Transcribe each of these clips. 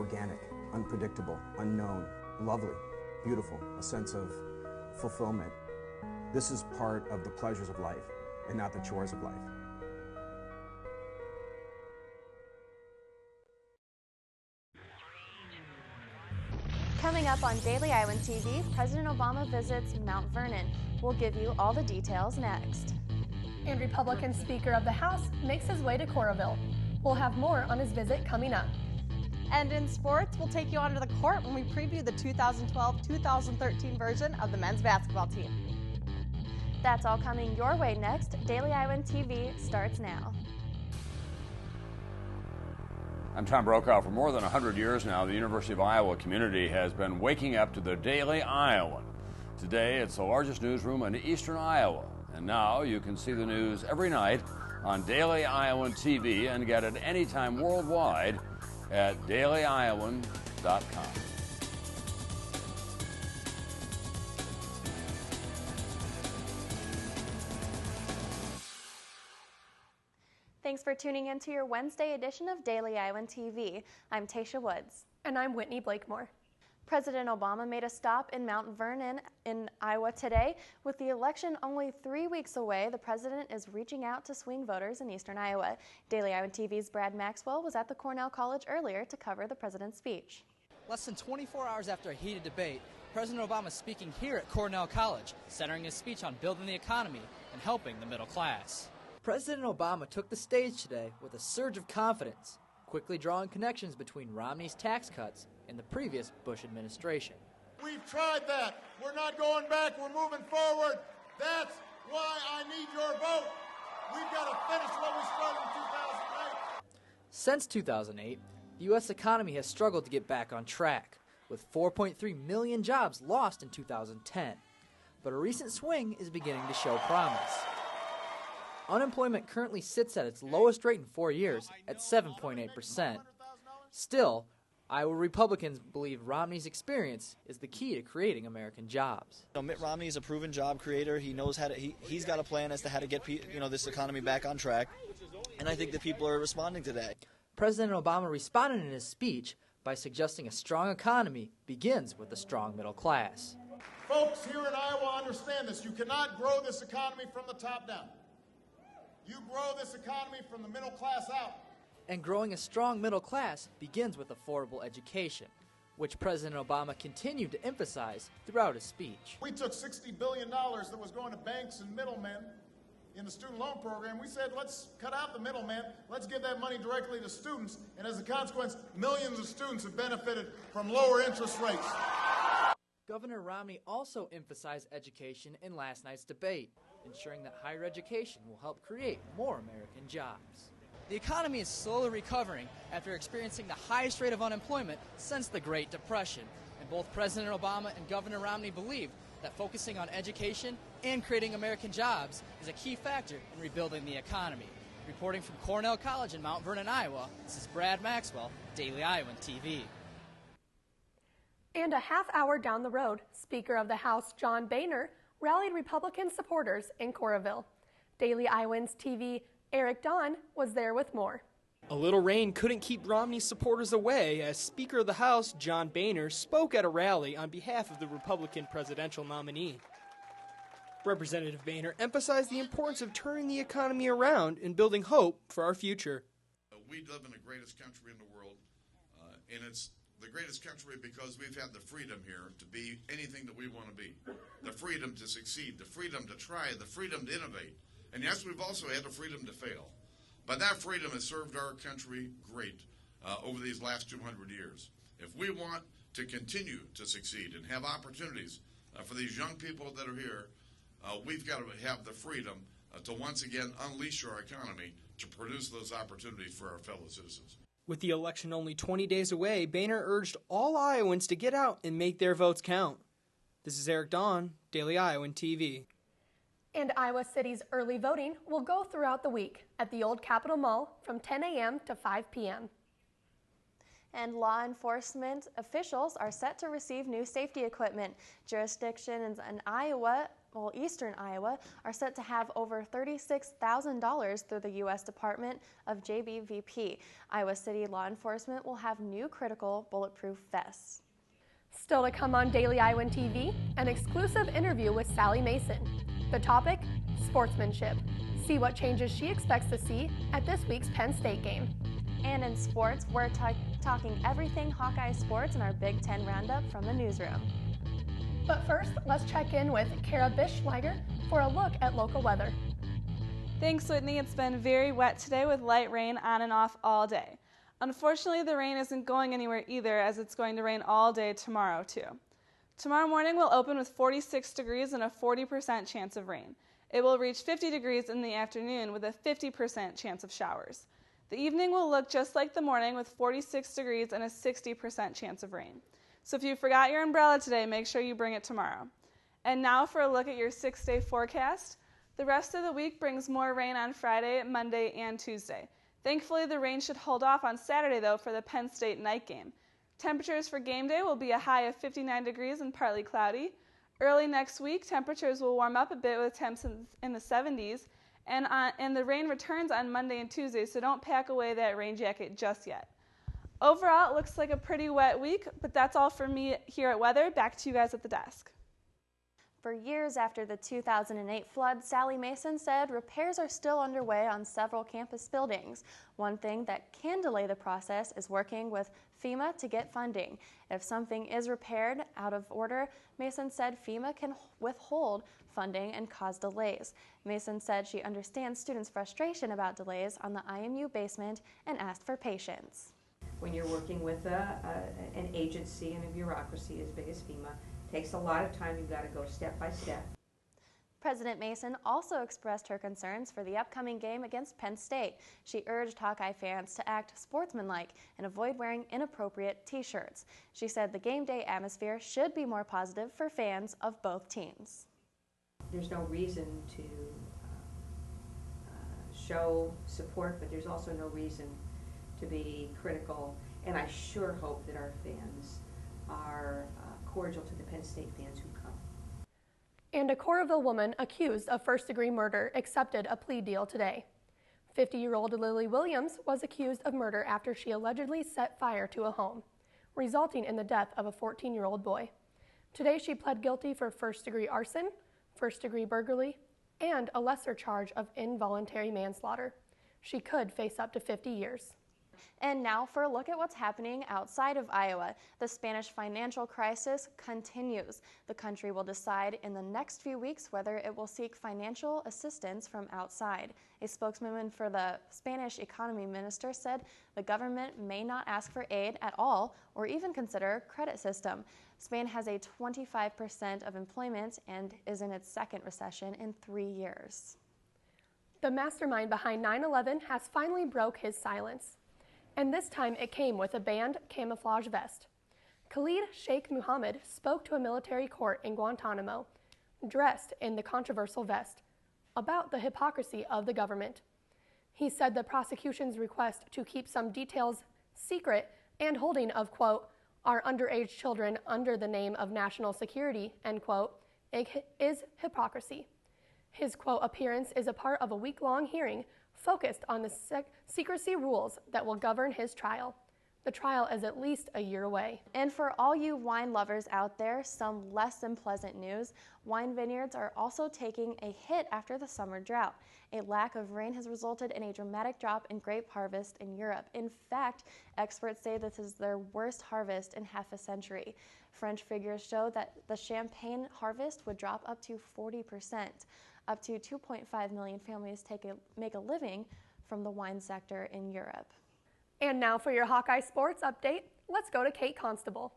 organic, unpredictable, unknown, lovely, beautiful, a sense of fulfillment. This is part of the pleasures of life and not the chores of life. Coming up on Daily Iowan TV, President Obama visits Mount Vernon. We'll give you all the details next. And Republican Speaker of the House makes his way to Cornell. We'll have more on his visit coming up. And in sports, we'll take you onto the court when we preview the 2012-2013 version of the men's basketball team. That's all coming your way next. Daily Iowan TV starts now. I'm Tom Brokaw. For more than 100 years now, the University of Iowa community has been waking up to the Daily Iowan. Today, it's the largest newsroom in eastern Iowa. And now you can see the news every night on Daily Iowan TV and get it anytime worldwide at dailyiowan.com. Thanks for tuning in to your Wednesday edition of Daily Iowan TV. I'm Tasha Woods. And I'm Whitney Blakemore. President Obama made a stop in Mount Vernon in Iowa today. With the election only 3 weeks away, the president is reaching out to swing voters in eastern Iowa. Daily Iowan TV's Brad Maxwell was at the Cornell College earlier to cover the president's speech. Less than 24 hours after a heated debate, President Obama is speaking here at Cornell College, centering his speech on building the economy and helping the middle class. President Obama took the stage today with a surge of confidence, quickly drawing connections between Romney's tax cuts and the previous Bush administration. We've tried that. We're not going back. We're moving forward. That's why I need your vote. We've got to finish what we started in 2008. Since 2008, the U.S. economy has struggled to get back on track, with 4.3 million jobs lost in 2010. But a recent swing is beginning to show promise. Unemployment currently sits at its lowest rate in 4 years at 7.8%. Still, Iowa Republicans believe Romney's experience is the key to creating American jobs. Mitt Romney is a proven job creator. He knows how to. He's got a plan as to how to get this economy back on track, and I think the people are responding today. President Obama responded in his speech by suggesting a strong economy begins with a strong middle class. Folks here in Iowa understand this. You cannot grow this economy from the top down. You grow this economy from the middle class out. And growing a strong middle class begins with affordable education, which President Obama continued to emphasize throughout his speech. We took $60 billion that was going to banks and middlemen in the student loan program. We said, let's cut out the middleman, let's give that money directly to students, and as a consequence, millions of students have benefited from lower interest rates. Governor Romney also emphasized education in last night's debate, ensuring that higher education will help create more American jobs. The economy is slowly recovering after experiencing the highest rate of unemployment since the Great Depression, and both President Obama and Governor Romney believe that focusing on education and creating American jobs is a key factor in rebuilding the economy. Reporting from Cornell College in Mount Vernon, Iowa, this is Brad Maxwell, Daily Iowan TV. And a half hour down the road, Speaker of the House John Boehner rallied Republican supporters in Coralville. Daily Iowan's TV Eric Don was there with more. A little rain couldn't keep Romney's supporters away as Speaker of the House John Boehner spoke at a rally on behalf of the Republican presidential nominee. Representative Boehner emphasized the importance of turning the economy around and building hope for our future. We live in the greatest country in the world, and it's the greatest country because we've had the freedom here to be anything that we want to be. The freedom to succeed, the freedom to try, the freedom to innovate. And yes, we've also had the freedom to fail. But that freedom has served our country great over these last 200 years. If we want to continue to succeed and have opportunities for these young people that are here, we've got to have the freedom to once again unleash our economy to produce those opportunities for our fellow citizens. With the election only 20 days away, Boehner urged all Iowans to get out and make their votes count. This is Eric Don, Daily Iowan TV. And Iowa City's early voting will go throughout the week at the Old Capitol Mall from 10 a.m. to 5 p.m. And law enforcement officials are set to receive new safety equipment. Jurisdictions in Iowa Eastern Iowa are set to have over $36,000 through the U.S. Department of JBVP. Iowa City law enforcement will have new critical bulletproof vests. Still to come on Daily Iowan TV, an exclusive interview with Sally Mason. The topic, sportsmanship. See what changes she expects to see at this week's Penn State game. And in sports, we're talking everything Hawkeye sports in our Big Ten Roundup from the newsroom. But first, let's check in with Kara Bischlager for a look at local weather. Thanks, Whitney. It's been very wet today with light rain on and off all day. Unfortunately, the rain isn't going anywhere either, as it's going to rain all day tomorrow, too. Tomorrow morning will open with 46 degrees and a 40% chance of rain. It will reach 50 degrees in the afternoon with a 50% chance of showers. The evening will look just like the morning with 46 degrees and a 60% chance of rain. So if you forgot your umbrella today, make sure you bring it tomorrow. And now for a look at your 6-day forecast. The rest of the week brings more rain on Friday, Monday, and Tuesday. Thankfully, the rain should hold off on Saturday, though, for the Penn State night game. Temperatures for game day will be a high of 59 degrees and partly cloudy. Early next week, temperatures will warm up a bit with temps in the 70s. And the rain returns on Monday and Tuesday, so don't pack away that rain jacket just yet. Overall, it looks like a pretty wet week, but that's all for me here at Weather. Back to you guys at the desk. For years after the 2008 flood, Sally Mason said repairs are still underway on several campus buildings. One thing that can delay the process is working with FEMA to get funding. If something is repaired out of order, Mason said FEMA can withhold funding and cause delays. Mason said she understands students' frustration about delays on the IMU basement and asked for patience. When you're working with an agency and a bureaucracy as big as FEMA, it takes a lot of time. You've got to go step by step. President Mason also expressed her concerns for the upcoming game against Penn State. She urged Hawkeye fans to act sportsmanlike and avoid wearing inappropriate t-shirts. She said the game day atmosphere should be more positive for fans of both teams. There's no reason to show support, but there's also no reason to be critical, and I sure hope that our fans are cordial to the Penn State fans who come. And a Cornell woman accused of first-degree murder accepted a plea deal today. 50-year-old Lily Williams was accused of murder after she allegedly set fire to a home, resulting in the death of a 14-year-old boy. Today she pled guilty for first-degree arson, first-degree burglary, and a lesser charge of involuntary manslaughter. She could face up to 50 years. And now for a look at what's happening outside of Iowa. The Spanish financial crisis continues. The country will decide in the next few weeks whether it will seek financial assistance from outside. A spokeswoman for the Spanish economy minister said the government may not ask for aid at all or even consider a credit system. Spain has a 25% of employment and is in its second recession in 3 years. The mastermind behind 9/11 has finally broke his silence. And this time it came with a banned camouflage vest. Khalid Sheikh Mohammed spoke to a military court in Guantanamo, dressed in the controversial vest, about the hypocrisy of the government. He said the prosecution's request to keep some details secret and holding of, quote, our underage children under the name of national security, end quote, is hypocrisy. His, quote, appearance is a part of a week-long hearing focused on the secrecy rules that will govern his trial. The trial is at least a year away. And for all you wine lovers out there, some less than pleasant news. Wine vineyards are also taking a hit after the summer drought. A lack of rain has resulted in a dramatic drop in grape harvest in Europe. In fact, experts say this is their worst harvest in half a century. French figures show that the champagne harvest would drop up to 40%. Up to 2.5 million families make a living from the wine sector in Europe. And now for your Hawkeye Sports update, let's go to Kate Constable.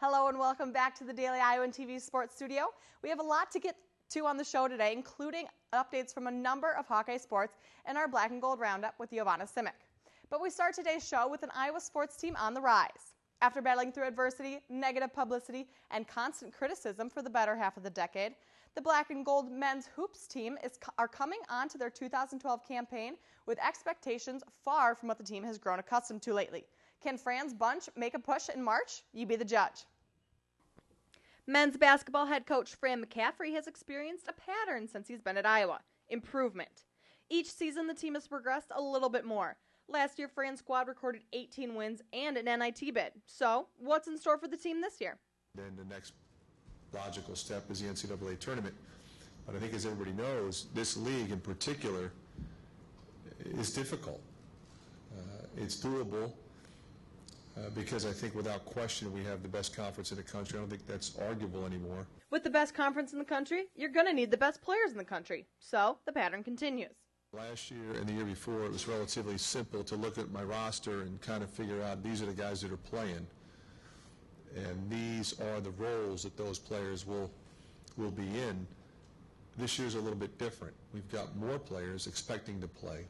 Hello and welcome back to the Daily Iowan TV Sports Studio. We have a lot to get to on the show today, including updates from a number of Hawkeye sports and our Black and Gold Roundup with Giovanna Simic. But we start today's show with an Iowa sports team on the rise. After battling through adversity, negative publicity, and constant criticism for the better half of the decade, the Black and Gold men's hoops team are coming on to their 2012 campaign with expectations far from what the team has grown accustomed to lately. Can Fran's bunch make a push in March? You be the judge. Men's basketball head coach Fran McCaffrey has experienced a pattern since he's been at Iowa: improvement. Each season, the team has progressed a little bit more. Last year, Fran's squad recorded 18 wins and an NIT bid. So, what's in store for the team this year? Then the next logical step is the NCAA tournament. But I think, as everybody knows, this league in particular is difficult. It's doable because I think without question we have the best conference in the country. I don't think that's arguable anymore. With the best conference in the country, you're going to need the best players in the country. So, the pattern continues. Last year and the year before, it was relatively simple to look at my roster and kind of figure out these are the guys that are playing. And these are the roles that those players will be in. This year's a little bit different. We've got more players expecting to play.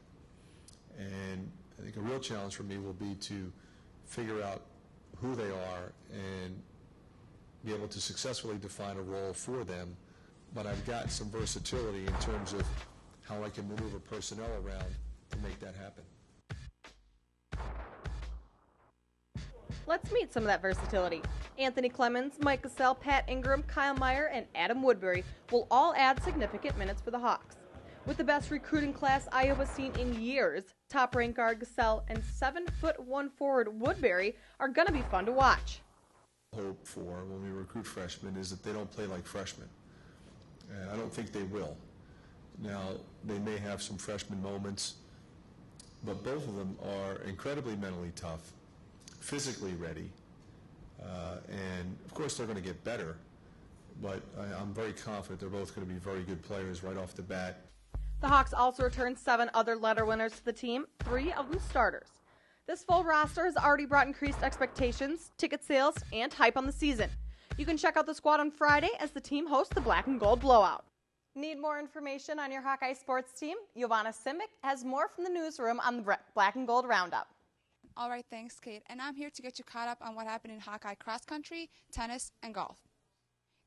And I think a real challenge for me will be to figure out who they are and be able to successfully define a role for them. But I've got some versatility in terms of how I can maneuver personnel around to make that happen. Let's meet some of that versatility. Anthony Clemens, Mike Cassell, Pat Ingram, Kyle Meyer, and Adam Woodbury will all add significant minutes for the Hawks. With the best recruiting class Iowa's seen in years, top-ranked guard Cassell and 7'1" forward Woodbury are going to be fun to watch. Hope for when we recruit freshmen is that they don't play like freshmen. And I don't think they will. Now, they may have some freshman moments, but both of them are incredibly mentally tough, physically ready, and of course they're going to get better, but I'm very confident they're both going to be very good players right off the bat. The Hawks also returned 7 other letter winners to the team, 3 of them starters. This full roster has already brought increased expectations, ticket sales, and hype on the season. You can check out the squad on Friday as the team hosts the Black and Gold Blowout. Need more information on your Hawkeye sports team? Iowan Simic has more from the newsroom on the Black and Gold Roundup. All right, thanks, Kate. And I'm here to get you caught up on what happened in Hawkeye cross country, tennis, and golf.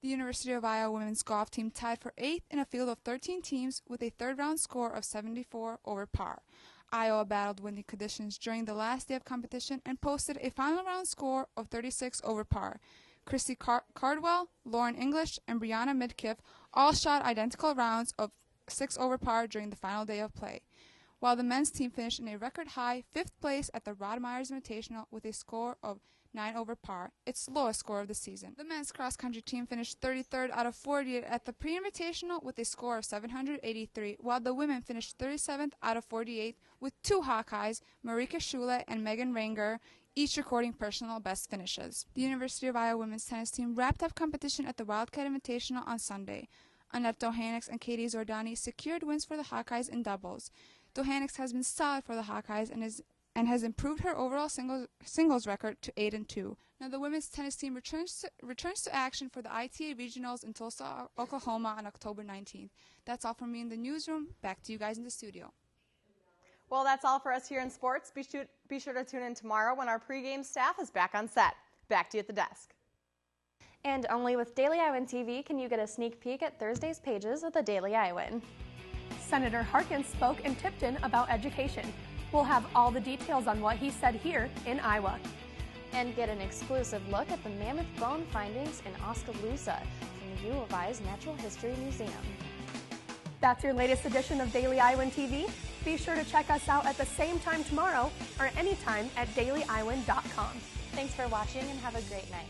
The University of Iowa women's golf team tied for 8th in a field of 13 teams with a third-round score of 74 over par. Iowa battled windy conditions during the last day of competition and posted a final round score of 36 over par. Christy Cardwell, Lauren English, and Brianna Midkiff all shot identical rounds of 6 over par during the final day of play, while the men's team finished in a record-high 5th place at the Rod Myers Invitational with a score of 9 over par, its lowest score of the season. The men's cross-country team finished 33rd out of 48 at the pre-invitational with a score of 783, while the women finished 37th out of 48 with 2 Hawkeyes, Marika Shule and Megan Ranger, each recording personal best finishes. The University of Iowa women's tennis team wrapped up competition at the Wildcat Invitational on Sunday. Annette Dohanix and Katie Zordani secured wins for the Hawkeyes in doubles. Dohanix has been solid for the Hawkeyes and has improved her overall singles record to 8-2. Now the women's tennis team returns to action for the ITA Regionals in Tulsa, Oklahoma on October 19th. That's all from me in the newsroom. Back to you guys in the studio. Well, that's all for us here in sports. Be sure to tune in tomorrow when our pregame staff is back on set. Back to you at the desk. And only with Daily Iowan TV can you get a sneak peek at Thursday's pages of the Daily Iowan. Senator Harkins spoke in Tipton about education. We'll have all the details on what he said here in Iowa. And get an exclusive look at the mammoth bone findings in Oskaloosa from the U of I's Natural History Museum. That's your latest edition of Daily Iowan TV. Be sure to check us out at the same time tomorrow or anytime at dailyiowan.com. Thanks for watching and have a great night.